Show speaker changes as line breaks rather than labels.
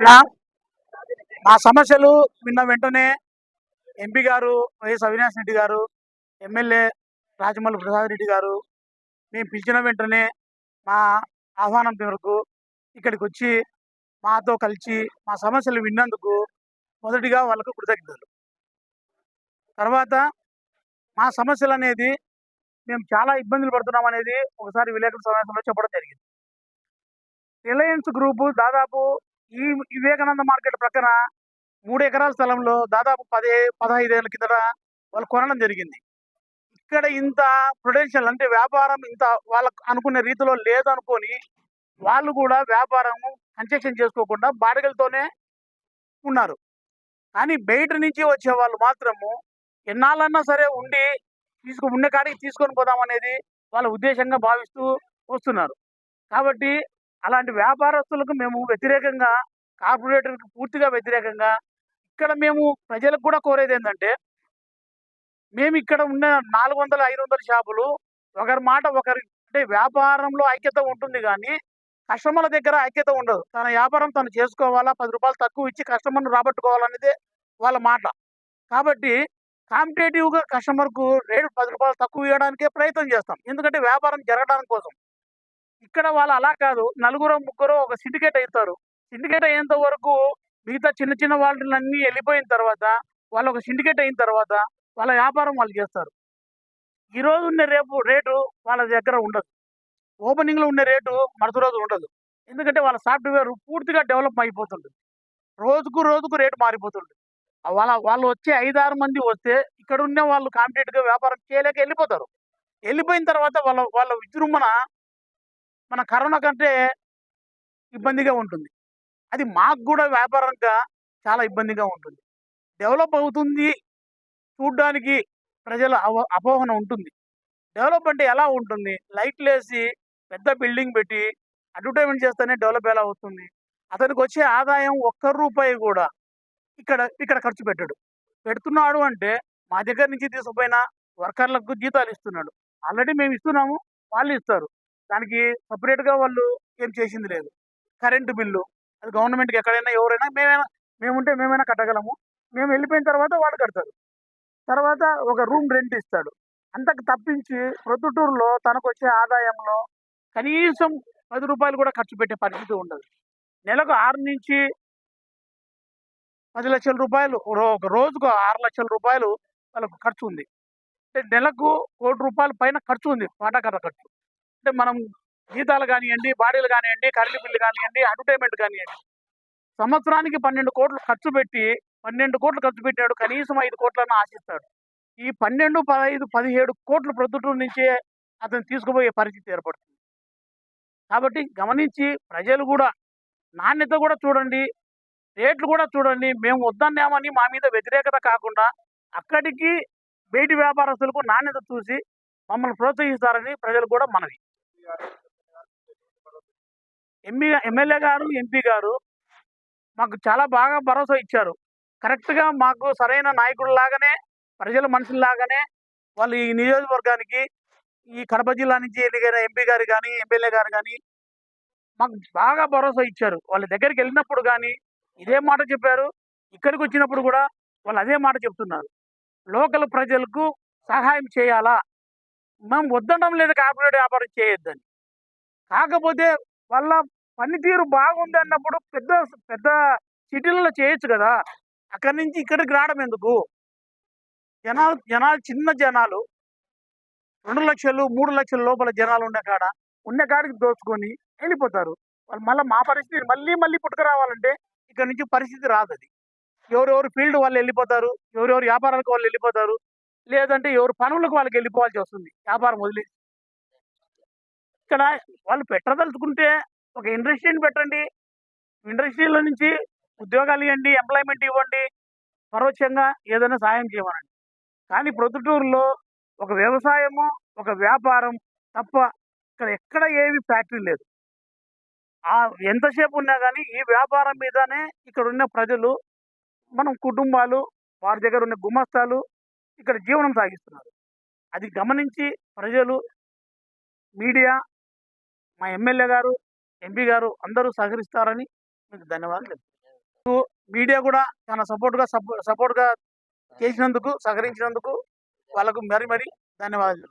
ఇలా మా సమస్యలు విన్న వెంటనే ఎంపీ గారు వైఎస్ అవినాష్ రెడ్డి గారు, ఎమ్మెల్యే రాజమౌళి ప్రసాద్ రెడ్డి గారు మేము పిలిచిన వెంటనే మా ఆహ్వానం మేరకు ఇక్కడికి వచ్చి మాతో కలిసి మా సమస్యలు విన్నందుకు మొదటిగా వాళ్ళకు కృతజ్ఞతలు. తర్వాత మా సమస్యలు అనేది మేము చాలా ఇబ్బందులు పడుతున్నాం అనేది ఒకసారి విలేకరుల సమావేశంలో చెప్పడం జరిగింది. రిలయన్స్ గ్రూపు దాదాపు ఈ వివేకానంద మార్కెట్ ప్రక్కన 3 ఎకరాల స్థలంలో దాదాపు 15 ఏళ్ల కిందట వాళ్ళు కొనడం జరిగింది. ఇక్కడ ఇంత ప్రొడెన్షియల్ అంటే వ్యాపారం ఇంత వాళ్ళకు అనుకునే రీతిలో లేదనుకోని వాళ్ళు కూడా వ్యాపారము కన్స్ట్రక్షన్ చేసుకోకుండా బాడిగలతోనే ఉన్నారు. కానీ బయట నుంచి వచ్చే వాళ్ళు మాత్రము ఎన్నాళ్ళన్నా సరే ఉండి ఉన్న కాడికి తీసుకొని పోదామనేది వాళ్ళ ఉద్దేశంగా భావిస్తూ వస్తున్నారు. కాబట్టి అలాంటి వ్యాపారస్తులకు మేము వ్యతిరేకంగా, కార్పొరేటర్‌కి పూర్తిగా వ్యతిరేకంగా ఇక్కడ మేము ప్రజలకు కూడా కోరేదేందంటే, మేమిక్కడ ఉన్న 400, 500 షాపులు ఒకరి మాట ఒకరి అంటే వ్యాపారంలో ఐక్యత ఉంటుంది గానీ, కస్టమర్ల దగ్గర ఐక్యత ఉండదు. తన వ్యాపారం తను చేసుకోవాలా, రూ. 10 తక్కువ ఇచ్చి కస్టమర్‌ని రాబట్టుకోవాలనేదే వాళ్ళ మాట. కాబట్టి కాంపిటేటివ్‌గా కస్టమర్‌కు రేటు రూ. 10 తక్కువ ఇయ్యడానికే ప్రయత్నం చేస్తాం. ఎందుకంటే వ్యాపారం జరగడానికి కోసం. ఇక్కడ వాళ్ళు అలా కాదు. నలుగురో, ముగ్గురో ఒక సిండికేట్ అయితారు. సిండికేట్ అయ్యేంత వరకు మిగతా చిన్న చిన్న వాళ్ళన్నీ ఎళ్ళిపోయిన తర్వాత, వాళ్ళొక సిండికేట్ అయిన తర్వాత వాళ్ళ వ్యాపారం వాళ్ళు చేస్తారు. ఈరోజు ఉన్న రేటు వాళ్ళ దగ్గర ఉండదు. ఓపెనింగ్‌లో ఉన్న రేటు మరుసటి రోజు ఉండదు. ఎందుకంటే వాళ్ళ సాఫ్ట్‌వేర్ పూర్తిగా డెవలప్ అయిపోతుంటుంది. రోజుకు రేటు మారిపోతుంది. వాళ్ళు వచ్చే 5, 6 మంది వస్తే ఇక్కడున్న వాళ్ళు కాంపిటేటివ్‌గా వ్యాపారం చేయలేక ఎళ్ళిపోతారు. ఎళ్ళిపోయిన తర్వాత వాళ్ళ వాళ్ళ విజృంభణ మన కరోనా కంటే ఇబ్బందిగా ఉంటుంది. అది మాకు గూడా వ్యాపారంగా చాలా ఇబ్బందిగా ఉంటుంది. డెవలప్ అవుతుంది చూడ్డానికి ప్రజల అపోహన ఉంటుంది. డెవలప్ అంటే ఎలా ఉంటుంది? లైట్‌లేసి పెద్ద బిల్డింగ్ పెట్టి అడ్వర్టైజ్‌మెంట్ చేస్తేనే డెవలప్ ఎలా అవుతుంది? అతనికొచ్చే ఆదాయం ఒక్క రూపాయి గూడా ఇక్కడ ఖర్చు పెట్టడు. పెడుతున్నాడు అంటే మా దగ్గర నుంచి తీసుకుపోయిన వర్కర్‌లకు జీతాలిస్తున్నాడు. ఆల్రెడీ మేము ఇస్తున్నాము. వాళ్ళు ఇస్తారు. దానికి సెపరేట్‌గా వాళ్ళు ఏం చేసింది లేదు. కరెంటు బిల్లు అది గవర్నమెంట్‌కి ఎక్కడైనా ఎవరైనా మేముంటే మేమైనా కట్టగలము. మేము వెళ్ళిపోయిన తర్వాత వాళ్ళు కడతారు. తర్వాత ఒక రూమ్ రెంట్ ఇస్తాడు. అంతకు తప్పించి ప్రొద్దుటూరులో తనకొచ్చే ఆదాయంలో కనీసం రూ. 10 కూడా ఖర్చు పెట్టే పరిస్థితి ఉండదు. నెలకు 6-10 లక్షల రూపాయలు ఒక రోజుకు 6 లక్షల రూపాయలు వాళ్ళకు ఖర్చు ఉంది. అంటే నెలకు రూ. 1,00,00,000 పైన ఖర్చు ఉంది. వాటాకర్ర ఖర్చు. అంటే మనం జీతాలు గానియండి, బాడీలు గానియండి, కరెంటు బిల్లు గానియండి, అడ్వర్టైజ్‌మెంట్ గానియండి. సంవత్సరానికి 12,00,00,000 ఖర్చు పెట్టాడు. కనీసం 5,00,00,000 ఆశిస్తాడు. ఈ 12, 15, 17,00,00,000 ప్రొద్దుటూరు నుంచే అతను తీసుకుపోయే పరిస్థితి ఏర్పడుతుంది. కాబట్టి గమనించి ప్రజలు గూడా నాణ్యత గూడా చూడండి. రేట్లు గూడా చూడండి. మేము వద్దన్నామని మా మీద వ్యతిరేకత కాకుండా అక్కడికి బయటి వ్యాపారస్తులకు నాణ్యత చూసి మమ్మల్ని ప్రోత్సహిస్తారని ప్రజలకు కూడా మనవి. ఎమ్మెల్యే గారు, ఎంపీ గారు మాకు చాలా బాగా భరోసా ఇచ్చారు. కరెక్ట్‌గా మాకు సరైన నాయకుడిలాగానే, ప్రజల మనుషుల్లాగానే వాళ్ళు ఈ నియోజకవర్గానికి, ఈ కడప జిల్లా నుంచి ఎన్నికైన ఎంపీ గారు గాని, ఎమ్మెల్యే గారు గాని మాకు బాగా భరోసా ఇచ్చారు. వాళ్ళ దగ్గరికెళ్ళినప్పుడు గాని ఇదే మాట చెప్పారు. ఇక్కడికొచ్చినప్పుడు గూడా వాళ్ళు అదే మాట చెప్తున్నారు. లోకల్ ప్రజలకు సహాయం చేయాలా? మేము వద్దనడం లేదు కార్పొరేట్ వ్యాపారం చేయొద్దని. కాకపోతే వాళ్ళ పనితీరు బాగుందన్నప్పుడు పెద్ద పెద్ద సిటీలలో చేయొచ్చు గదా! అక్కడి నుంచి ఇక్కడికి రావడం ఎందుకు? జనాలు చిన్న జనాలు 2,00,000, 3,00,000 లోపల ఉన్న కాడికి దోచుకొని ఎళ్ళిపోతారు. వాళ్ళు మా పరిస్థితి మళ్ళీ పుట్టుకురావాలంటే ఇక్కడి నుంచి పరిస్థితి రాదది. ఎవరెవరు ఫీల్డ్ వాళ్ళెళ్ళిపోతారు. ఎవరెవరి వ్యాపారాలకు వాళ్ళెళ్ళిపోతారు. లేదంటే ఎవరి పనులకు వాళ్ళకెళ్ళిపోవాల్సి వస్తుంది. వ్యాపారం వదిలేసి. ఇక్కడ వాళ్ళు పెట్టదలుచుకుంటే ఒక ఇండస్ట్రీని పెట్టండి. ఇండస్ట్రీలో నుంచి ఉద్యోగాలియ్యండి, ఎంప్లాయ్‌మెంట్ ఇవ్వండి. పరోక్షంగా ఏదైనా సహాయం చేయమనండి. కానీ ప్రొద్దుటూరులో ఒక వ్యవసాయము, ఒక వ్యాపారం తప్ప ఇక్కడ ఎక్కడ ఏమి ఫ్యాక్టరీ లేదు. ఎంతసేపు ఉన్నా గాని ఈ వ్యాపారం మీదనే ఇక్కడున్న ప్రజలు, మనం కుటుంబాలు, వారి దగ్గర ఉన్న గుమస్తాలు ఇక్కడ జీవనం సాగిస్తున్నారు. అది గమనించి ప్రజలు, మీడియా, మా ఎమ్మెల్యే గారు, ఎంపీ గారు అందరూ సహకరిస్తారని మీకు ధన్యవాదాలు తెలుపుతున్నాను. మీడియా కూడా చాలా సపోర్ట్‌గా చేసినందుకు, సహకరించినందుకు వాళ్ళకు మరి ధన్యవాదాలు.